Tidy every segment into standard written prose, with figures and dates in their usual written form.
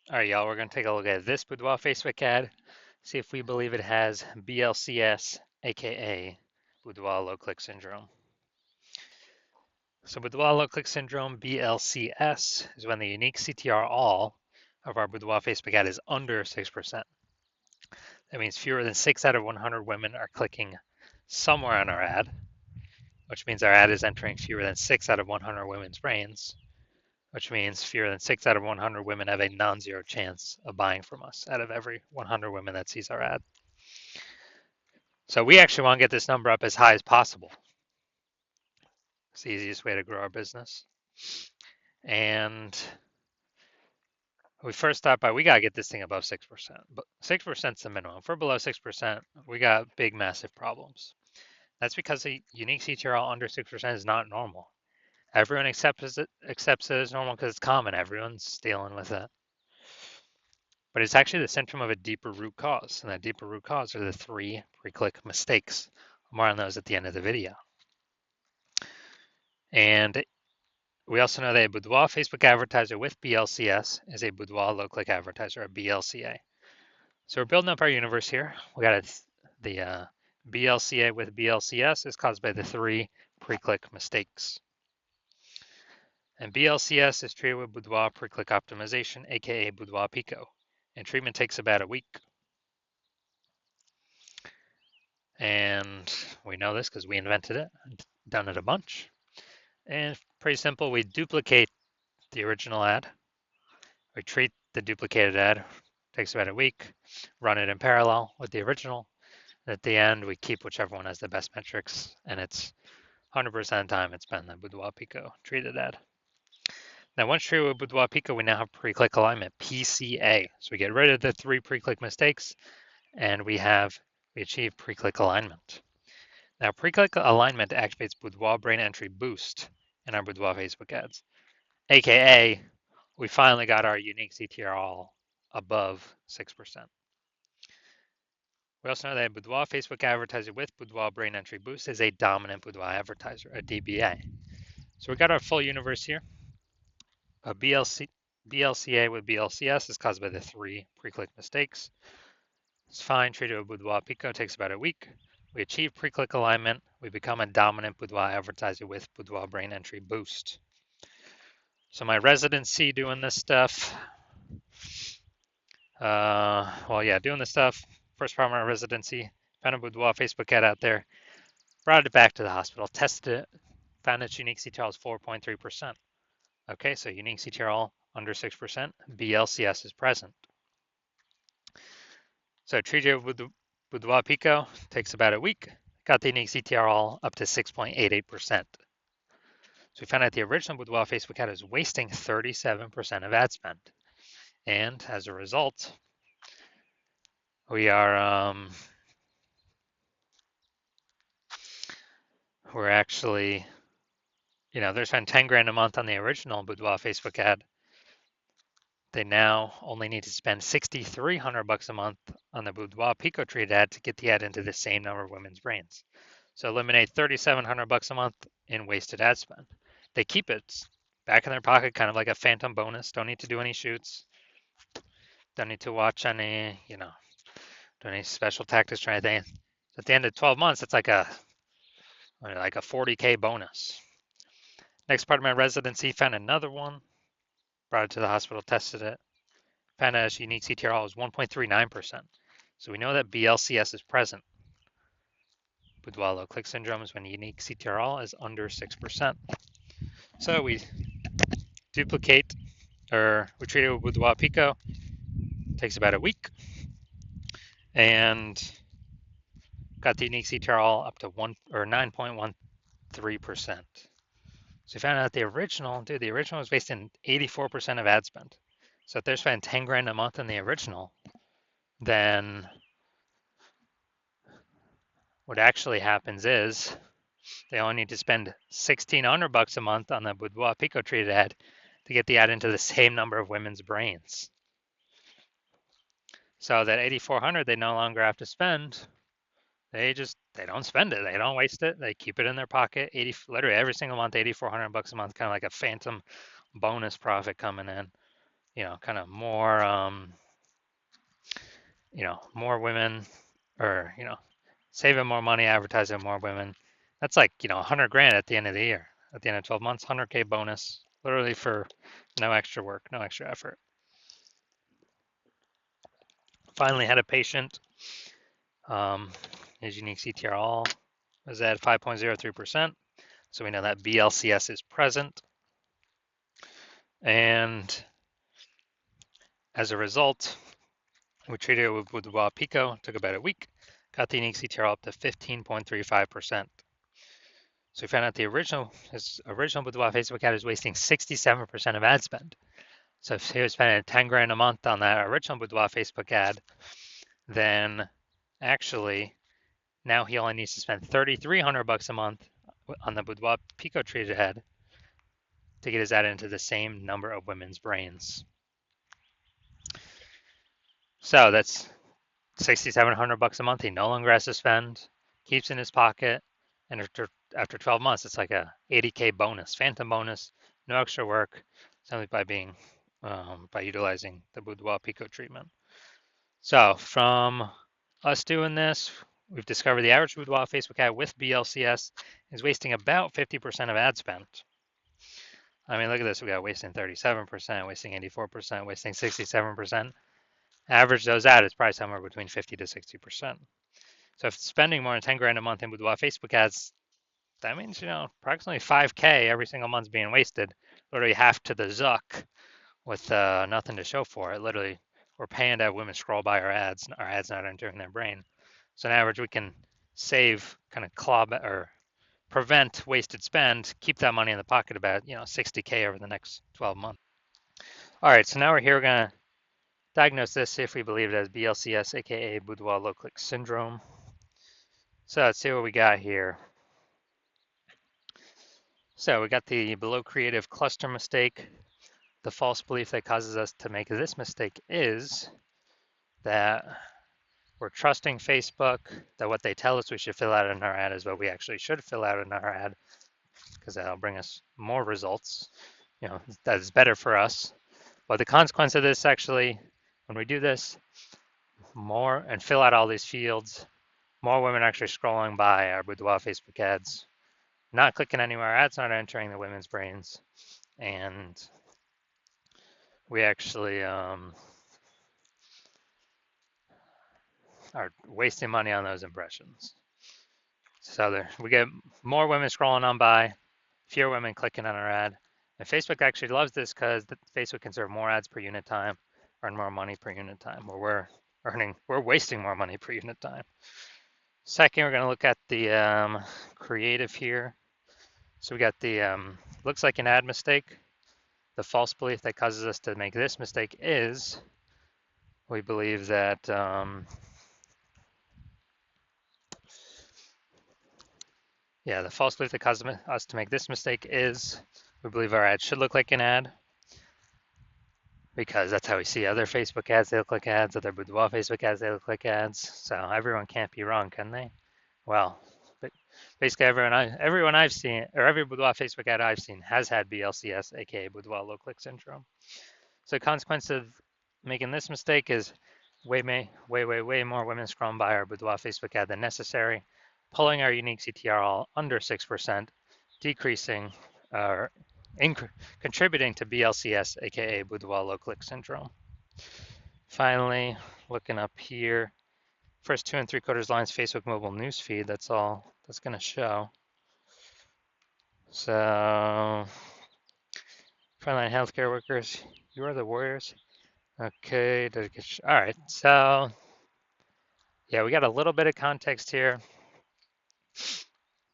All right, y'all, we're going to take a look at this Boudoir Facebook ad, see if we believe it has BLCS, aka Boudoir low click syndrome. So, Boudoir low click syndrome, BLCS, is when the unique CTR all of our Boudoir Facebook ad is under 6%. That means fewer than 6 out of 100 women are clicking somewhere on our ad, which means our ad is entering fewer than 6 out of 100 women's brains, which means fewer than 6 out of 100 women have a non-zero chance of buying from us out of every 100 women that sees our ad. So we actually want to get this number up as high as possible. It's the easiest way to grow our business. And we first start by we got to get this thing above 6%. But 6% is the minimum. If we're below 6%, we got big, massive problems. That's because the unique CTRL under 6% is not normal. Everyone accepts it as normal because it's common. Everyone's dealing with it. But it's actually the symptom of a deeper root cause. And that deeper root cause are the 3 pre-click mistakes. More on those at the end of the video. And we also know that a Boudoir Facebook advertiser with BLCS is a Boudoir low-click advertiser, a BLCA. So we're building up our universe here. We got the BLCA with BLCS is caused by the 3 pre-click mistakes. And BLCS is treated with Boudoir pre-click optimization, aka Boudoir Pico. And treatment takes about a week. And we know this because we invented it, done it a bunch. And pretty simple, we duplicate the original ad. We treat the duplicated ad, takes about a week, run it in parallel with the original. At the end, we keep whichever one has the best metrics, and it's 100% of the time it's been the Boudoir Pico treated ad. Now, once treated with Boudoir Pico, we now have pre-click alignment, PCA. So we get rid of the 3 pre-click mistakes, and we achieve pre-click alignment. Now, pre-click alignment activates Boudoir brain entry boost in our Boudoir Facebook ads, aka we finally got our unique CTR all above 6%. We also know that a Boudoir Facebook advertiser with Boudoir brain entry boost is a dominant Boudoir advertiser, a DBA. So we got our full universe here. A BLCA with BLCS is caused by the 3 pre-click mistakes. It's fine, treated with Boudoir Pico takes about a week. We achieve pre-click alignment. We become a dominant Boudoir advertiser with Boudoir brain entry boost. So my residency doing this stuff. Doing this stuff. First part of my residency. Found a Boudoir Facebook ad out there. Brought it back to the hospital. Tested it. Found its unique CTRL is 4.3%. Okay, so unique CTRL under 6%. BLCS is present. So treated with the Boudoir Pico takes about a week. Got the unique CTRL up to 6.88%. So we found out the original Boudoir Facebook ad is wasting 37% of ad spend. And as a result, we're actually, they're spending 10 grand a month on the original Boudoir Facebook ad. They now only need to spend $6,300 a month on the Boudoir Pico treated ad to get the ad into the same number of women's brains. So eliminate $3,700 a month in wasted ad spend. They keep it back in their pocket, kind of like a phantom bonus. Don't need to do any shoots. Don't need to watch any, do any special tactics or anything. At the end of 12 months, it's like a 40K bonus. Next part of my residency, found another one, brought it to the hospital, tested it. Found out its unique CTRL is 1.39%. So we know that BLCS is present. Boudoir low click syndrome is when unique CTRL is under 6%. So we duplicate, or we treat it with Boudoir Pico. Takes about a week. And got the unique CTRL up to 9.13%. So we found out the original was based in 84% of ad spend. So if they're spending 10 grand a month on the original, then what actually happens is they only need to spend $1,600 a month on the Boudoir Pico treated ad to get the ad into the same number of women's brains. So that $8,400 they no longer have to spend. They don't spend it. They don't waste it. They keep it in their pocket. Literally every single month, $8,400 a month, kind of like a phantom bonus profit coming in. kind of more, more women, or, saving more money, advertising more women. That's like, 100 grand at the end of the year, at the end of 12 months, 100K bonus, literally for no extra work, no extra effort. Finally had a patient. His unique CTR all is at 5.03%. So we know that BLCS is present. And as a result, we treated it with Boudoir Pico, took about a week, got the unique CTR up to 15.35%. So we found out his original Boudoir Facebook ad is wasting 67% of ad spend. So if he was spending 10 grand a month on that original Boudoir Facebook ad, then actually now he only needs to spend 3,300 bucks a month on the Boudoir Pico treated head to get his ad into the same number of women's brains. So that's 6,700 bucks a month. He no longer has to spend, keeps in his pocket, and after 12 months, it's like a 80K bonus, phantom bonus, no extra work, simply by utilizing the Boudoir Pico treatment. So from us doing this, we've discovered the average Boudoir Facebook ad with BLCS is wasting about 50% of ad spend. I mean, look at this. We got wasting 37%, wasting 84%, wasting 67%. Average those out is probably somewhere between 50 to 60%. So if spending more than 10 grand a month in Boudoir Facebook ads, that means, approximately 5K every single month's being wasted, literally half to the zuck with nothing to show for it. Literally, we're paying to have women scroll by our ads not entering their brain. So on average, we can save, kind of or prevent wasted spend, keep that money in the pocket about, 60K over the next 12 months. All right, so now we're here, we're gonna diagnose this, see if we believe it as BLCS, aka Boudoir low click syndrome. So let's see what we got here. So we got the below creative cluster mistake. The false belief that causes us to make this mistake is that we're trusting Facebook, that what they tell us we should fill out in our ad is what we actually should fill out in our ad, because that'll bring us more results. That is better for us. But the consequence of this, actually, when we do this more and fill out all these fields, more women are actually scrolling by our Boudoir Facebook ads, not clicking anywhere, ads not entering the women's brains, and we actually are wasting money on those impressions. So we get more women scrolling on by, fewer women clicking on our ad. And Facebook actually loves this because Facebook can serve more ads per unit time, earn more money per unit time, where we're wasting more money per unit time. Second, we're going to look at the creative here. So we got the looks like an ad mistake. The false belief that causes us to make this mistake is we believe that the false belief that causes us to make this mistake is we believe our ad should look like an ad, because that's how we see other Facebook ads. They look like ads. Other Boudoir Facebook ads, they look like ads. So everyone can't be wrong, can they? Well, but basically everyone I've seen, or every Boudoir Facebook ad I've seen, has had BLCS, aka Boudoir low click syndrome. So the consequence of making this mistake is way more women scrolling by our Boudoir Facebook ad than necessary, pulling our unique CTR all under 6%, decreasing or contributing to BLCS, aka Boudoir low click syndrome. Finally, looking up here, first 2 3/4 lines Facebook mobile newsfeed. That's all that's going to show. So, frontline healthcare workers, you are the warriors. Okay, all right. So, yeah, we got a little bit of context here,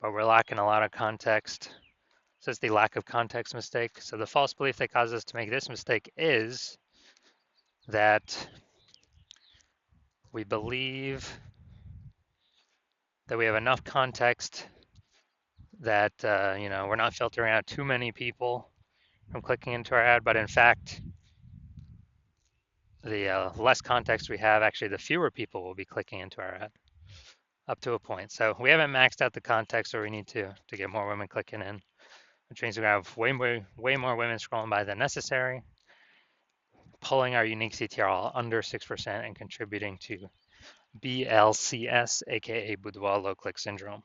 but we're lacking a lot of context. So it's the lack of context mistake. So the false belief that causes us to make this mistake is that we believe that we have enough context that we're not filtering out too many people from clicking into our ad, but in fact, the less context we have, actually the fewer people will be clicking into our ad, up to a point. So we haven't maxed out the context where we need to get more women clicking in, which means we have way more women scrolling by than necessary. pulling our unique CTR under 6% and contributing to BLCS, aka Boudoir low click syndrome.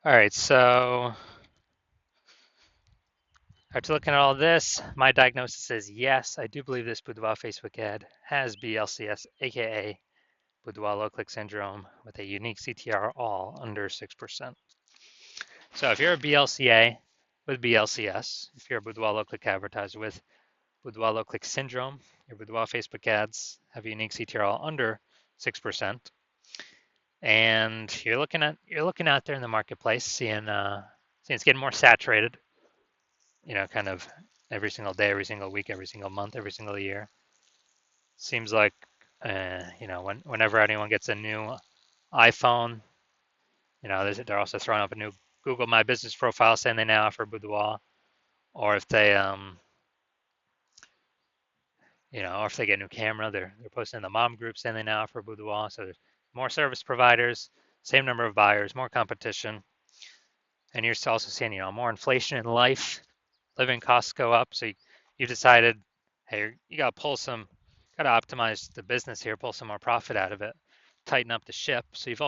All right, so after looking at all this, my diagnosis is yes, I do believe this Boudoir Facebook ad has BLCS, aka Boudoir low click syndrome, with a unique CTR all under 6%. So if you're a BLCA with BLCS, if you're a Boudoir low click advertiser with Boudoir low click syndrome, your Boudoir Facebook ads have a unique CTR all under 6%. And you're looking out there in the marketplace, seeing it's getting more saturated, kind of every single day, every single week, every single month, every single year. Seems like whenever anyone gets a new iPhone, they're also throwing up a new Google My Business profile saying they now offer Boudoir, or if they or if they get a new camera, they're posting in the mom group saying they now offer Boudoir. So there's more service providers, same number of buyers, more competition. And you're also seeing, more inflation in life, living costs go up. So you decided, hey, you got to optimize the business here, pull some more profit out of it, tighten up the ship. So you've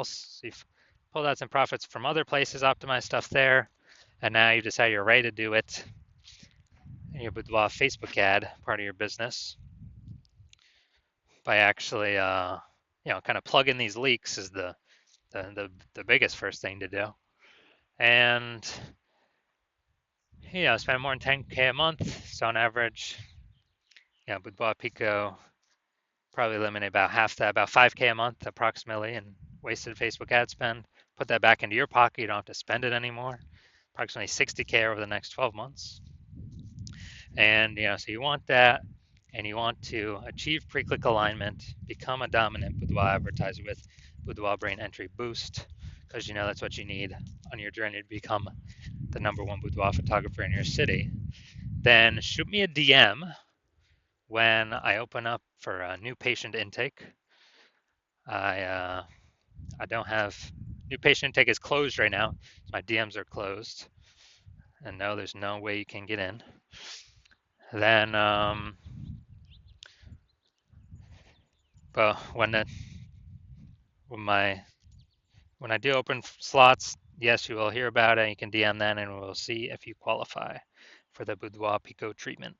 pulled out some profits from other places, optimized stuff there, and now you decide you're ready to do it in your Boudoir Facebook ad, part of your business, by actually, kind of plug in these leaks is the biggest first thing to do. And spend more than 10K a month. So on average, Boudoir Pico probably eliminate about half that, about 5K a month approximately in wasted Facebook ad spend. Put that back into your pocket. You don't have to spend it anymore. Approximately 60K over the next 12 months. And so you want that, and you want to achieve pre-click alignment, become a dominant Boudoir advertiser with Boudoir Brain Entry Boost, because that's what you need on your journey to become the #1 boudoir photographer in your city. Then shoot me a DM when I open up for a new patient intake. I don't have new patient intake is closed right now. My DMs are closed, and no, there's no way you can get in. Then, but when I do open slots, yes, you will hear about it. You can DM then, and we'll see if you qualify for the Boudoir Pico treatment.